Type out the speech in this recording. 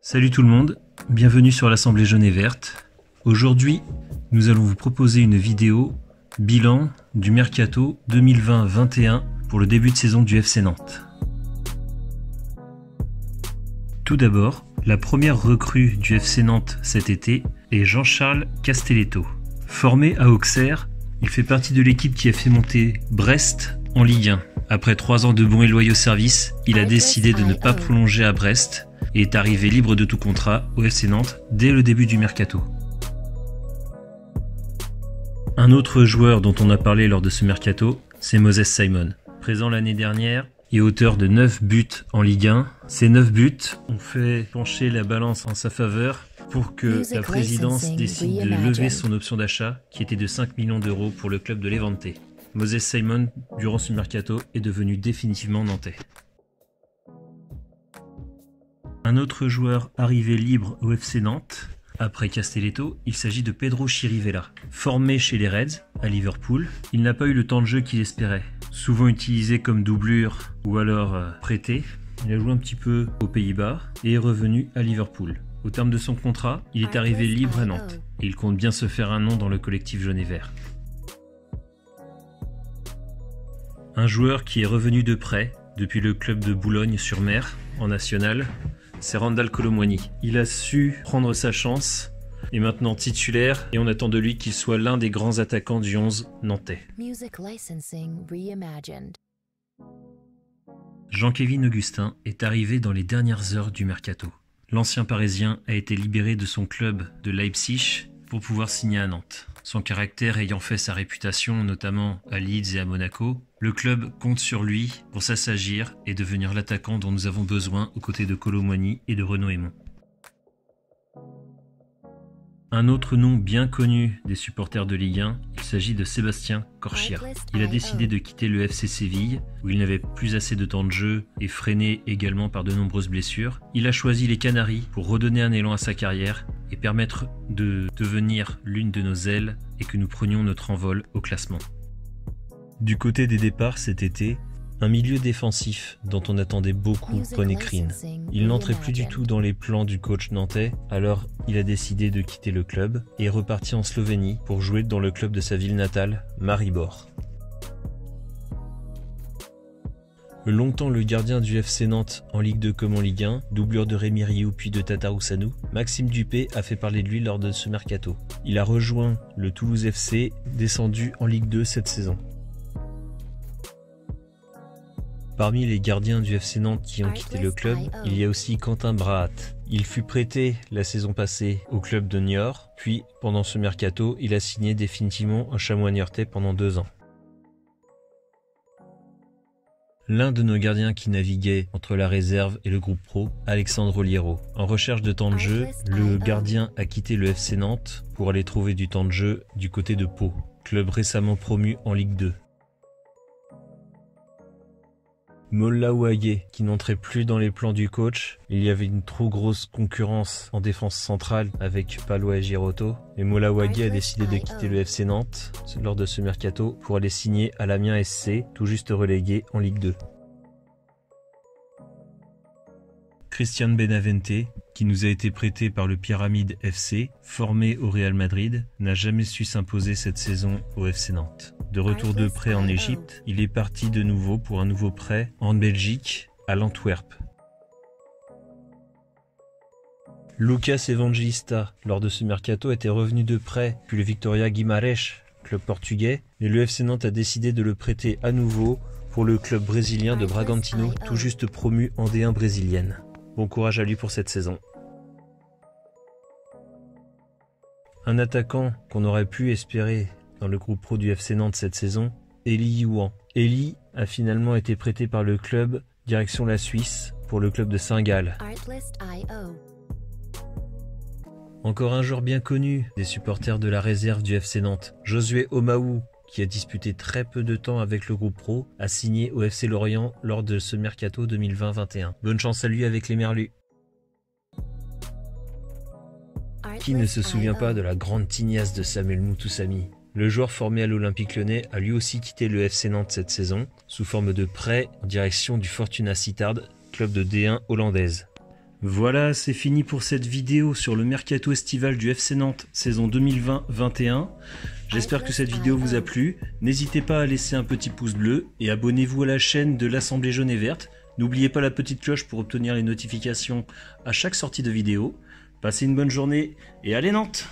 Salut tout le monde, bienvenue sur l'Assemblée Jaune et Verte. Aujourd'hui, nous allons vous proposer une vidéo bilan du Mercato 2020-21 pour le début de saison du FC Nantes. Tout d'abord, la première recrue du FC Nantes cet été est Jean-Charles Castelletto. Formé à Auxerre, il fait partie de l'équipe qui a fait monter Brest en Ligue 1. Après 3 ans de bons et loyaux services, il a décidé de ne pas prolonger à Brest et est arrivé libre de tout contrat au FC Nantes dès le début du Mercato. Un autre joueur dont on a parlé lors de ce Mercato, c'est Moses Simon. Présent l'année dernière et auteur de 9 buts en Ligue 1, ces 9 buts ont fait pencher la balance en sa faveur pour que la présidence décide de lever son option d'achat qui était de 5 millions d'euros pour le club de Levante. Moses Simon, durant ce Mercato, est devenu définitivement nantais. Un autre joueur arrivé libre au FC Nantes, après Castelletto, il s'agit de Pedro Chirivella. Formé chez les Reds, à Liverpool, il n'a pas eu le temps de jeu qu'il espérait. Souvent utilisé comme doublure ou alors prêté, il a joué un petit peu aux Pays-Bas et est revenu à Liverpool. Au terme de son contrat, il est arrivé libre à Nantes et il compte bien se faire un nom dans le collectif jaune et vert. Un joueur qui est revenu de prêt depuis le club de Boulogne-sur-Mer en national, c'est Randal Kolo Muani. Il a su prendre sa chance, est maintenant titulaire et on attend de lui qu'il soit l'un des grands attaquants du 11 nantais. Jean-Kévin Augustin est arrivé dans les dernières heures du Mercato. L'ancien Parisien a été libéré de son club de Leipzig pour pouvoir signer à Nantes. Son caractère ayant fait sa réputation notamment à Leeds et à Monaco, le club compte sur lui pour s'assagir et devenir l'attaquant dont nous avons besoin aux côtés de Kolo Muani et de Renaud Aymon. Un autre nom bien connu des supporters de Ligue 1, il s'agit de Sébastien Corchia. Il a décidé de quitter le FC Séville, où il n'avait plus assez de temps de jeu et freiné également par de nombreuses blessures. Il a choisi les Canaries pour redonner un élan à sa carrière et permettre de devenir l'une de nos ailes et que nous prenions notre envol au classement. Du côté des départs cet été, un milieu défensif dont on attendait beaucoup, René Krien. Il n'entrait plus du tout dans les plans du coach nantais, alors il a décidé de quitter le club et est reparti en Slovénie pour jouer dans le club de sa ville natale, Maribor. Longtemps le gardien du FC Nantes en Ligue 2 comme en Ligue 1, doublure de Rémi Rioux puis de Tatarusanu, Maxime Dupé a fait parler de lui lors de ce Mercato. Il a rejoint le Toulouse FC, descendu en Ligue 2 cette saison. Parmi les gardiens du FC Nantes qui ont quitté le club, il y a aussi Quentin Braat. Il fut prêté la saison passée au club de Niort, puis pendant ce Mercato, il a signé définitivement un chamois niortais pendant 2 ans. L'un de nos gardiens qui naviguait entre la réserve et le groupe pro, Alexandre Oliero. En recherche de temps de jeu, le gardien a quitté le FC Nantes pour aller trouver du temps de jeu du côté de Pau, club récemment promu en Ligue 2. Molla Ouagué, qui n'entrait plus dans les plans du coach, il y avait une trop grosse concurrence en défense centrale avec Palois et Girotto, et Molla Ouagué a décidé de quitter le FC Nantes lors de ce Mercato pour aller signer à l'Amiens SC, tout juste relégué en Ligue 2. Christian Benavente, qui nous a été prêté par le Pyramide FC, formé au Real Madrid, n'a jamais su s'imposer cette saison au FC Nantes. De retour de prêt en Égypte, il est parti de nouveau pour un nouveau prêt en Belgique, à l'Antwerp. Lucas Evangelista, lors de ce Mercato, était revenu de prêt, puis le Victoria Guimarães, club portugais, et le FC Nantes a décidé de le prêter à nouveau pour le club brésilien de Bragantino, tout juste promu en D1 brésilienne. Bon courage à lui pour cette saison. Un attaquant qu'on aurait pu espérer dans le groupe pro du FC Nantes cette saison, Eli Youan. Eli a finalement été prêté par le club direction la Suisse pour le club de Saint-Gall. Encore un joueur bien connu des supporters de la réserve du FC Nantes, Josué Omaou, qui a disputé très peu de temps avec le groupe pro, a signé au FC Lorient lors de ce Mercato 2020-21. Bonne chance à lui avec les Merlus. Qui ne se souvient pas de la grande tignasse de Samuel Moutoussamy? Le joueur formé à l'Olympique Lyonnais a lui aussi quitté le FC Nantes cette saison, sous forme de prêt en direction du Fortuna Sittard, club de D1 hollandaise. Voilà, c'est fini pour cette vidéo sur le mercato estival du FC Nantes saison 2020-21. J'espère que cette vidéo vous a plu. N'hésitez pas à laisser un petit pouce bleu et abonnez-vous à la chaîne de l'Assemblée jaune et verte. N'oubliez pas la petite cloche pour obtenir les notifications à chaque sortie de vidéo. Passez une bonne journée et allez Nantes!